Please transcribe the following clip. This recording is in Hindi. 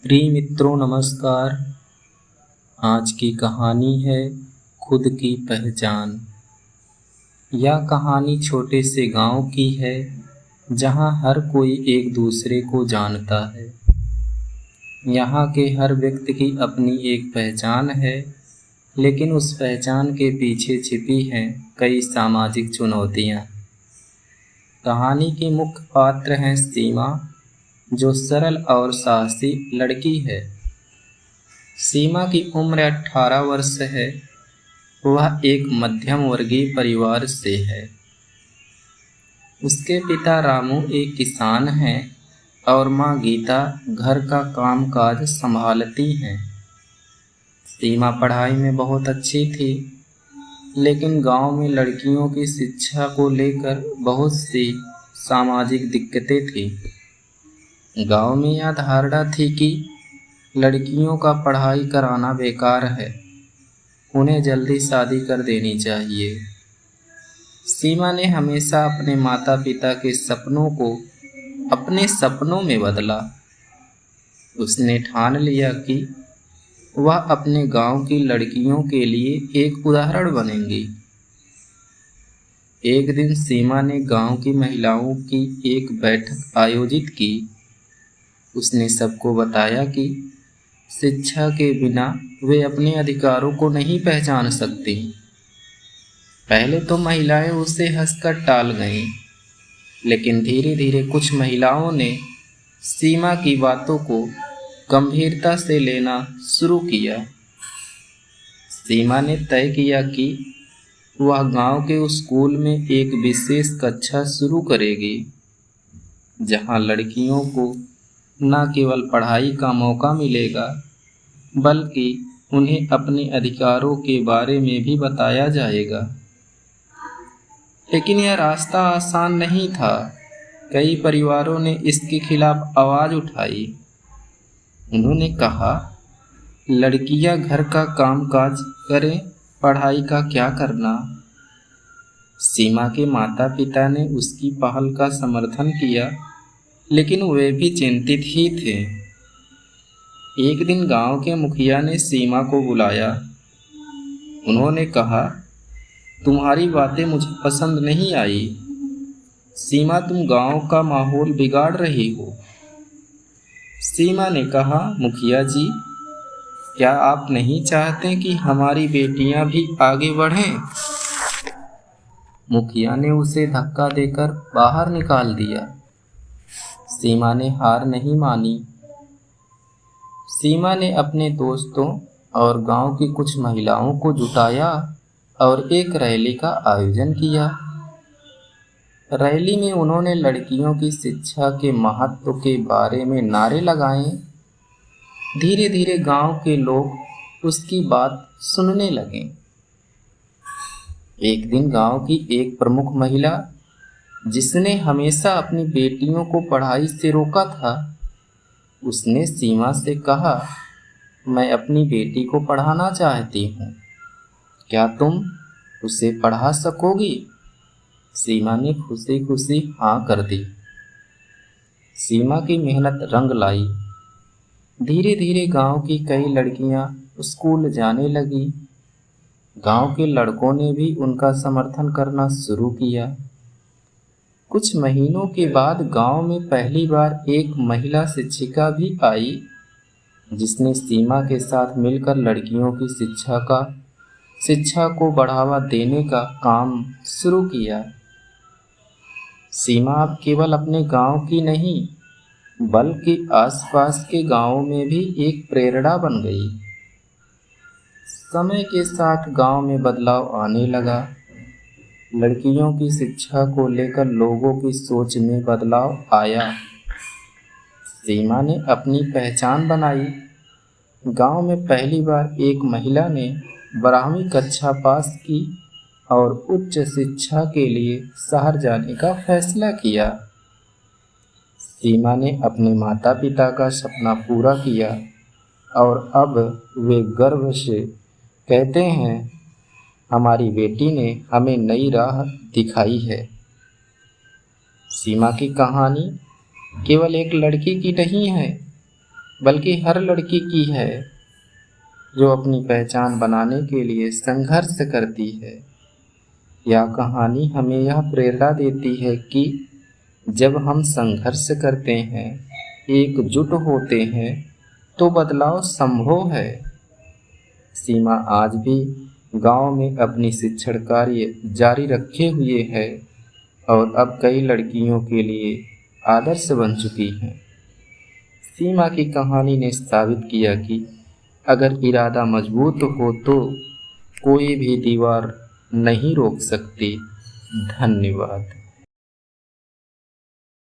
प्रिय मित्रों नमस्कार। आज की कहानी है खुद की पहचान। यह कहानी छोटे से गांव की है जहां हर कोई एक दूसरे को जानता है। यहाँ के हर व्यक्ति की अपनी एक पहचान है, लेकिन उस पहचान के पीछे छिपी हैं कई सामाजिक चुनौतियाँ। कहानी की मुख्य पात्र हैं सीमा, जो सरल और साहसी लड़की है। सीमा की उम्र 18 वर्ष है। वह एक मध्यम वर्गीय परिवार से है। उसके पिता रामू एक किसान हैं और माँ गीता घर का कामकाज संभालती हैं। सीमा पढ़ाई में बहुत अच्छी थी, लेकिन गांव में लड़कियों की शिक्षा को लेकर बहुत सी सामाजिक दिक्कतें थी। गांव में यह धारणा थी कि लड़कियों का पढ़ाई कराना बेकार है, उन्हें जल्दी शादी कर देनी चाहिए। सीमा ने हमेशा अपने माता पिता के सपनों को अपने सपनों में बदला। उसने ठान लिया कि वह अपने गांव की लड़कियों के लिए एक उदाहरण बनेंगी। एक दिन सीमा ने गांव की महिलाओं की एक बैठक आयोजित की। उसने सबको बताया कि शिक्षा के बिना वे अपने अधिकारों को नहीं पहचान सकती। पहले तो महिलाएं उसे हंसकर टाल गईं, लेकिन धीरे धीरे कुछ महिलाओं ने सीमा की बातों को गंभीरता से लेना शुरू किया। सीमा ने तय किया कि वह गांव के स्कूल में एक विशेष कक्षा शुरू करेगी, जहां लड़कियों को न केवल पढ़ाई का मौका मिलेगा, बल्कि उन्हें अपने अधिकारों के बारे में भी बताया जाएगा। लेकिन यह रास्ता आसान नहीं था। कई परिवारों ने इसके खिलाफ आवाज़ उठाई। उन्होंने कहा, लड़कियां घर का कामकाज करें, पढ़ाई का क्या करना। सीमा के माता पिता ने उसकी पहल का समर्थन किया, लेकिन वे भी चिंतित ही थे। एक दिन गांव के मुखिया ने सीमा को बुलाया। उन्होंने कहा, तुम्हारी बातें मुझे पसंद नहीं आई। सीमा, तुम गांव का माहौल बिगाड़ रही हो। सीमा ने कहा, मुखिया जी, क्या आप नहीं चाहते कि हमारी बेटियां भी आगे बढ़ें? मुखिया ने उसे धक्का देकर बाहर निकाल दिया। सीमा ने हार नहीं मानी। सीमा ने अपने दोस्तों और गांव की कुछ महिलाओं को जुटाया और एक रैली का आयोजन किया। रैली में उन्होंने लड़कियों की शिक्षा के महत्व के बारे में नारे लगाए। धीरे धीरे गांव के लोग उसकी बात सुनने लगे। एक दिन गांव की एक प्रमुख महिला, जिसने हमेशा अपनी बेटियों को पढ़ाई से रोका था, उसने सीमा से कहा, मैं अपनी बेटी को पढ़ाना चाहती हूँ, क्या तुम उसे पढ़ा सकोगी? सीमा ने खुशी खुशी हाँ कर दी। सीमा की मेहनत रंग लाई। धीरे धीरे गांव की कई लड़कियां स्कूल जाने लगी। गांव के लड़कों ने भी उनका समर्थन करना शुरू किया। कुछ महीनों के बाद गांव में पहली बार एक महिला शिक्षिका भी आई, जिसने सीमा के साथ मिलकर लड़कियों की शिक्षा को बढ़ावा देने का काम शुरू किया। सीमा अब केवल अपने गांव की नहीं, बल्कि आसपास के गांवों में भी एक प्रेरणा बन गई। समय के साथ गांव में बदलाव आने लगा। लड़कियों की शिक्षा को लेकर लोगों की सोच में बदलाव आया। सीमा ने अपनी पहचान बनाई। गांव में पहली बार एक महिला ने 12वीं कक्षा पास की और उच्च शिक्षा के लिए शहर जाने का फैसला किया। सीमा ने अपने माता पिता का सपना पूरा किया और अब वे गर्व से कहते हैं, हमारी बेटी ने हमें नई राह दिखाई है। सीमा की कहानी केवल एक लड़की की नहीं है, बल्कि हर लड़की की है जो अपनी पहचान बनाने के लिए संघर्ष करती है। यह कहानी हमें यह प्रेरणा देती है कि जब हम संघर्ष करते हैं, एकजुट होते हैं, तो बदलाव संभव है। सीमा आज भी गांव में अपनी शिक्षण कार्य जारी रखे हुए है और अब कई लड़कियों के लिए आदर्श बन चुकी हैं। सीमा की कहानी ने साबित किया कि अगर इरादा मजबूत हो तो कोई भी दीवार नहीं रोक सकती। धन्यवाद।